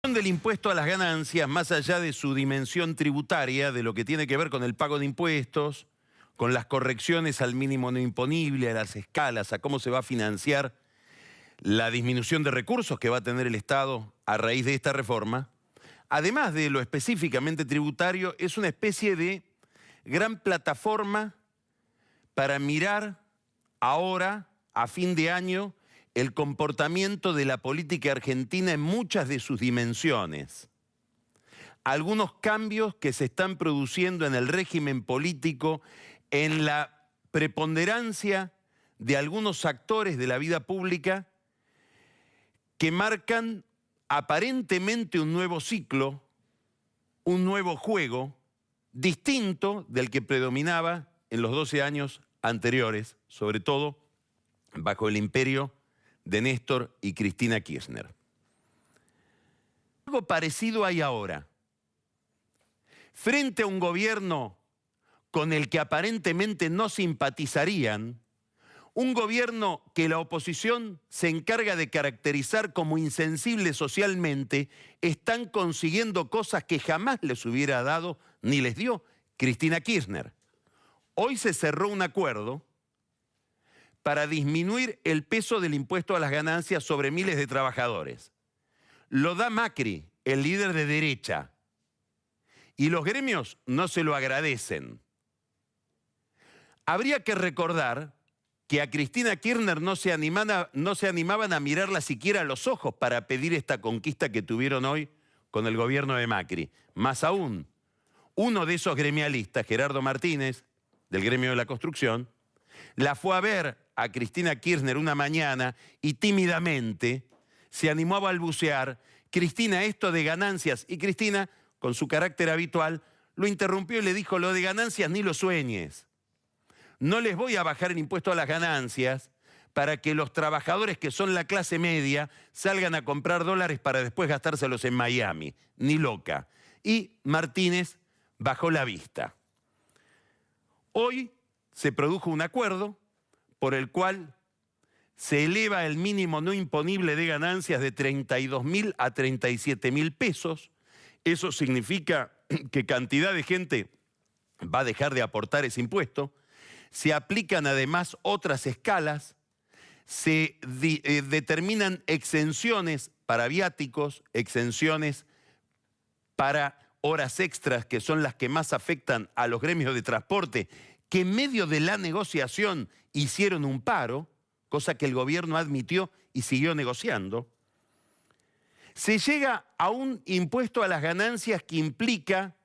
Del impuesto a las ganancias, más allá de su dimensión tributaria, de lo que tiene que ver con el pago de impuestos, con las correcciones al mínimo no imponible, a las escalas, a cómo se va a financiar la disminución de recursos que va a tener el Estado a raíz de esta reforma, además de lo específicamente tributario, es una especie de gran plataforma para mirar ahora, a fin de año, el comportamiento de la política argentina en muchas de sus dimensiones. Algunos cambios que se están produciendo en el régimen político, en la preponderancia de algunos actores de la vida pública que marcan aparentemente un nuevo ciclo, un nuevo juego, distinto del que predominaba en los 12 años anteriores, sobre todo bajo el imperio de Néstor y Cristina Kirchner. Algo parecido hay ahora. Frente a un gobierno con el que aparentemente no simpatizarían, un gobierno que la oposición se encarga de caracterizar como insensible socialmente, están consiguiendo cosas que jamás les hubiera dado ni les dio Cristina Kirchner. Hoy se cerró un acuerdo para disminuir el peso del impuesto a las ganancias sobre miles de trabajadores. Lo da Macri, el líder de derecha, y los gremios no se lo agradecen. Habría que recordar que a Cristina Kirchner no se animaban a mirarla siquiera a los ojos para pedir esta conquista que tuvieron hoy con el gobierno de Macri. Más aún, uno de esos gremialistas, Gerardo Martínez, del gremio de la construcción, la fue a ver a Cristina Kirchner una mañana y tímidamente se animó a balbucear: Cristina, esto de ganancias. Y Cristina, con su carácter habitual, lo interrumpió y le dijo: lo de ganancias ni lo sueñes. No les voy a bajar el impuesto a las ganancias para que los trabajadores que son la clase media salgan a comprar dólares para después gastárselos en Miami. Ni loca. Y Martínez bajó la vista. Hoy se produjo un acuerdo por el cual se eleva el mínimo no imponible de ganancias de 32.000 a 37.000 pesos. Eso significa que cantidad de gente va a dejar de aportar ese impuesto. Se aplican además otras escalas, se determinan exenciones para viáticos, exenciones para horas extras, que son las que más afectan a los gremios de transporte, que en medio de la negociación hicieron un paro, cosa que el gobierno admitió y siguió negociando. Se llega a un impuesto a las ganancias que implica,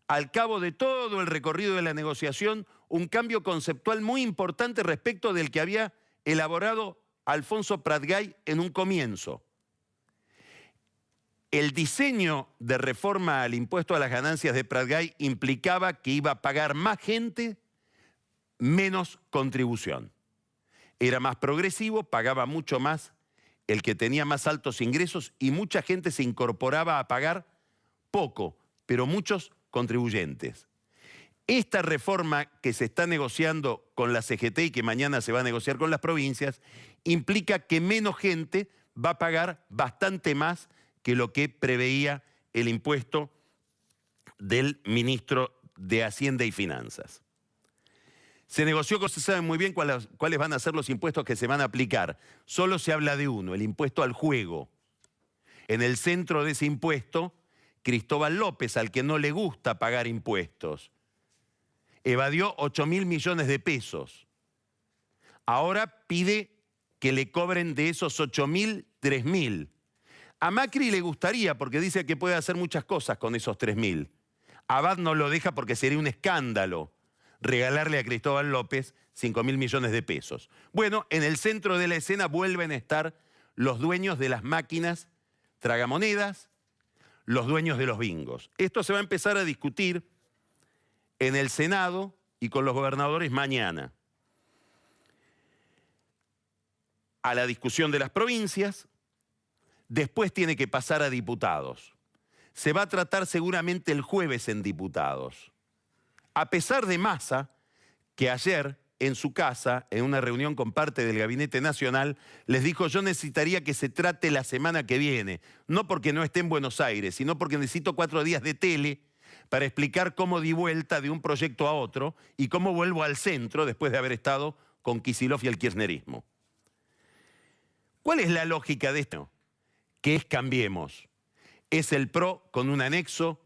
al cabo de todo el recorrido de la negociación, un cambio conceptual muy importante respecto del que había elaborado Alfonso Pratgay en un comienzo. El diseño de reforma al impuesto a las ganancias de Pratgay implicaba que iba a pagar más gente, menos contribución. Era más progresivo, pagaba mucho más el que tenía más altos ingresos y mucha gente se incorporaba a pagar poco, pero muchos contribuyentes. Esta reforma que se está negociando con la CGT y que mañana se va a negociar con las provincias, implica que menos gente va a pagar bastante más que lo que preveía el impuesto del ministro de Hacienda y Finanzas. Se negoció, se sabe muy bien cuáles van a ser los impuestos que se van a aplicar. Solo se habla de uno, el impuesto al juego. En el centro de ese impuesto, Cristóbal López, al que no le gusta pagar impuestos, evadió 8.000 millones de pesos. Ahora pide que le cobren de esos 8.000, 3.000. A Macri le gustaría porque dice que puede hacer muchas cosas con esos 3.000. Abad no lo deja porque sería un escándalo regalarle a Cristóbal López 5.000 millones de pesos. Bueno, en el centro de la escena vuelven a estar los dueños de las máquinas tragamonedas, los dueños de los bingos. Esto se va a empezar a discutir en el Senado y con los gobernadores mañana. A la discusión de las provincias, después tiene que pasar a diputados. Se va a tratar seguramente el jueves en diputados. A pesar de Massa, que ayer en su casa, en una reunión con parte del Gabinete Nacional, les dijo: yo necesitaría que se trate la semana que viene, no porque no esté en Buenos Aires, sino porque necesito 4 días de tele para explicar cómo di vuelta de un proyecto a otro y cómo vuelvo al centro después de haber estado con Kicillof y el kirchnerismo. ¿Cuál es la lógica de esto? Que es Cambiemos. Es el PRO con un anexo,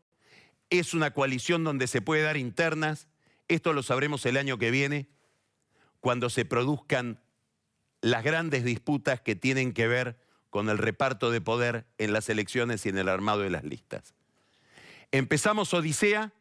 es una coalición donde se puede dar internas. Esto lo sabremos el año que viene, cuando se produzcan las grandes disputas que tienen que ver con el reparto de poder en las elecciones y en el armado de las listas. Empezamos Odisea